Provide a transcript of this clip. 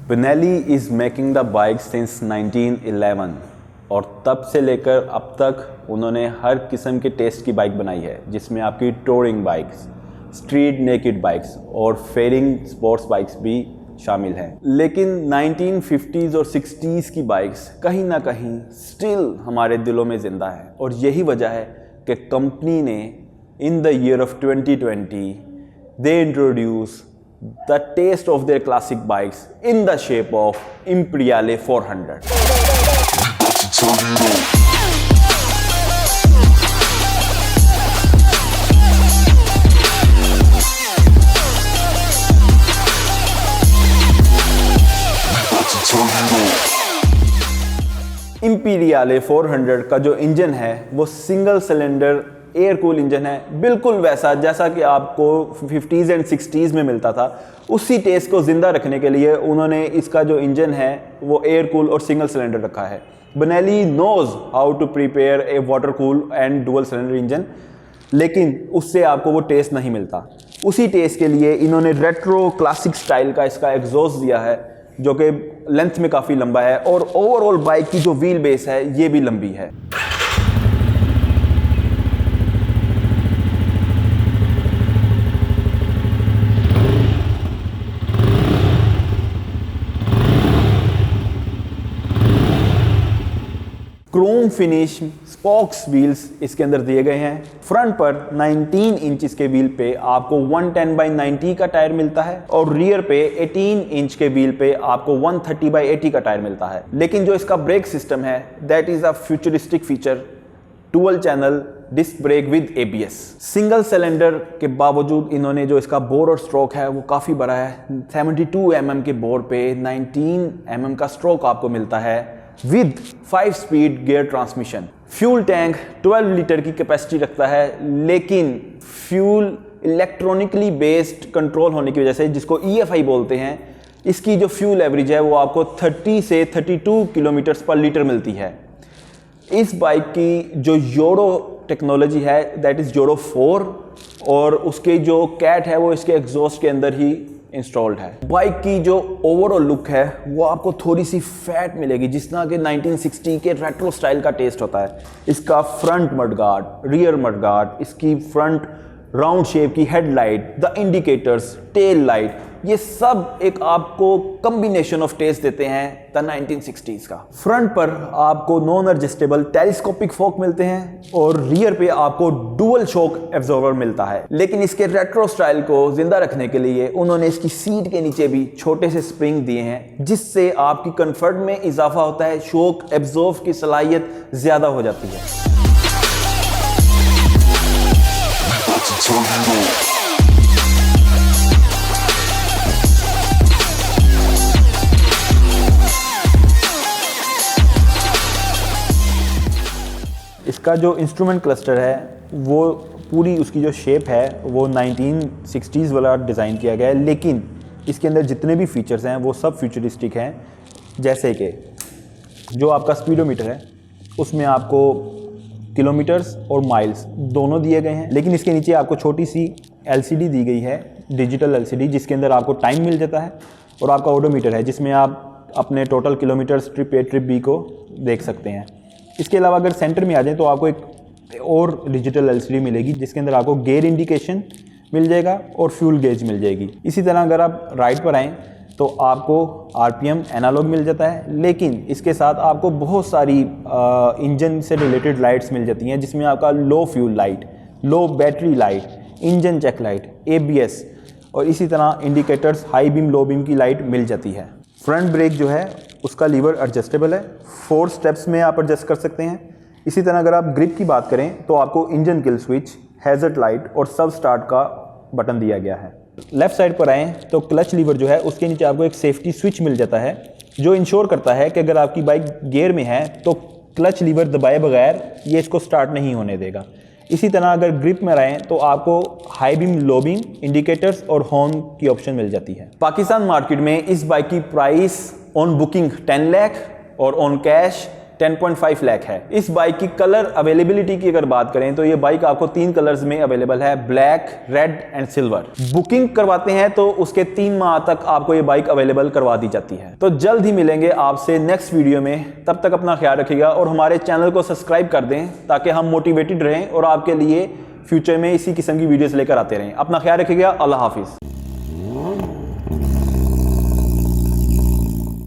Benelli is making the bike since 1911 और तब से लेकर अब तक उन्होंने हर किस्म के टेस्ट की बाइक बनाई है, जिसमें आपकी touring bikes, street naked bikes और फेयरिंग स्पोर्ट्स बाइक्स भी शामिल हैं। लेकिन 1950s और 60s की बाइक्स कहीं ना कहीं स्टिल हमारे दिलों में ज़िंदा है और यही वजह है कि कंपनी ने in the year of 2020 they introduce the taste of their classic bikes in the shape of Imperiale 400. Imperiale 400 का जो इंजन है वो single cylinder air cool engine है, बिल्कुल वैसा जैसा कि आपको 50s एंड 60s में मिलता था। उसी टेस्ट को ज़िंदा रखने के लिए उन्होंने इसका जो इंजन है वो एयर कूल और सिंगल सिलेंडर रखा है। Benelli knows how to prepare a water cool and dual cylinder engine, लेकिन उससे आपको वो टेस्ट नहीं मिलता। उसी टेस्ट के लिए इन्होंने रेट्रो क्लासिक स्टाइल का इसका एग्जॉस्ट दिया है, जो कि लेंथ में काफ़ी लंबा है और ओवरऑल बाइक की जो व्हील बेस है ये भी लंबी है। क्रोम फिनिश स्पोक्स व्हील्स इसके अंदर दिए गए हैं। फ्रंट पर 19 इंच के व्हील पे आपको 110/90 का टायर मिलता है और रियर पे 18 इंच के व्हील पे आपको 130/80 का टायर मिलता है। लेकिन जो इसका ब्रेक सिस्टम है that is a futuristic feature, dual channel disc brake with ABS। Single cylinder के बावजूद इन्होंने जो इसका बोर और स्ट्रोक है वो काफ़ी बड़ा है। 72 mm के बोर पे 19 mm का स्ट्रोक आपको मिलता है with 5 speed gear transmission. Fuel tank 12 litre की कैपेसिटी रखता है, लेकिन फ्यूल इलेक्ट्रॉनिकली बेस्ड कंट्रोल होने की वजह से, जिसको EFI बोलते हैं, इसकी जो फ्यूल एवरेज है वो आपको 30 से 32 किलोमीटर्स पर लीटर मिलती है। इस बाइक की जो यूरो टेक्नोलॉजी है दैट इज़ यूरो 4 और उसके जो कैट है वो इसके एग्जॉस्ट के अंदर ही इंस्टॉल्ड है। बाइक की जो ओवरऑल लुक है वो आपको थोड़ी सी फैट मिलेगी, जिस तरह के 1960 के रेट्रो स्टाइल का टेस्ट होता है। इसका फ्रंट मडगार्ड, रियर मडगार्ड, इसकी फ्रंट राउंड शेप की headlight, the indicators, tail light, ये सब एक आपको कॉम्बिनेशन ऑफ टेस्ट देते हैं द 1960s का। फ्रंट पर आपको नॉन एडजस्टेबल टेलीस्कोपिक फोक मिलते हैं और रियर पे आपको डुअल शॉक एब्जॉर्बर मिलता है। लेकिन इसके रेट्रो स्टाइल को जिंदा रखने के लिए उन्होंने इसकी सीट के नीचे भी छोटे से स्प्रिंग दिए हैं, जिससे आपकी कंफर्ट में इजाफा होता है, शॉक एब्जॉर्ब की सलाहियत ज्यादा हो जाती है। इसका जो इंस्ट्रूमेंट क्लस्टर है वो पूरी उसकी जो शेप है वो 1960s वाला डिज़ाइन किया गया है, लेकिन इसके अंदर जितने भी फीचर्स हैं वो सब फ्यूचरिस्टिक हैं। जैसे कि जो आपका स्पीडोमीटर है उसमें आपको किलोमीटर्स और माइल्स दोनों दिए गए हैं, लेकिन इसके नीचे आपको छोटी सी LCD दी गई है, डिजिटल LCD, जिसके अंदर आपको टाइम मिल जाता है और आपका ओडोमीटर है जिसमें आप अपने total kilometres trip A trip B को देख सकते हैं। इसके अलावा अगर सेंटर में आ जाए तो आपको एक और डिजिटल LCD मिलेगी जिसके अंदर आपको गियर इंडिकेशन मिल जाएगा और फ्यूल गेज मिल जाएगी। इसी तरह अगर आप राइट पर आएँ तो आपको RPM एनालॉग मिल जाता है, लेकिन इसके साथ आपको बहुत सारी इंजन से रिलेटेड लाइट्स मिल जाती हैं, जिसमें आपका low fuel light, low battery light, engine check light, ABS और इसी तरह indicators, high beam low beam की लाइट मिल जाती है। फ्रंट ब्रेक जो है उसका लीवर एडजस्टेबल है, 4 स्टेप्स में आप एडजस्ट कर सकते हैं। इसी तरह अगर आप ग्रिप की बात करें तो आपको engine kill switch, hazard light और सब स्टार्ट का बटन दिया गया है। लेफ्ट साइड पर आएँ तो क्लच लीवर जो है उसके नीचे आपको एक सेफ्टी स्विच मिल जाता है, जो इंश्योर करता है कि अगर आपकी बाइक गियर में है तो क्लच लीवर दबाए बगैर ये इसको स्टार्ट नहीं होने देगा। इसी तरह अगर ग्रिप में रहें तो आपको high beam, low beam, indicators और हॉर्न की ऑप्शन मिल जाती है। पाकिस्तान मार्केट में इस बाइक की प्राइस ऑन बुकिंग 10 लाख और ऑन कैश 10.5 लाख है। इस बाइक की कलर अवेलेबिलिटी की अगर बात करें तो ये बाइक आपको 3 कलर्स में अवेलेबल है, black, red and silver. Booking करवाते हैं तो उसके 3 माह तक आपको ये बाइक अवेलेबल करवा दी जाती है। तो जल्द ही मिलेंगे आपसे नेक्स्ट वीडियो में, तब तक अपना ख्याल रखिएगा और हमारे चैनल को सब्सक्राइब कर दें ताकि हम मोटिवेटेड रहें और आपके लिए फ्यूचर में इसी किस्म की वीडियोस लेकर आते रहें। अपना ख्याल रखिएगा। अल्लाह हाफिज।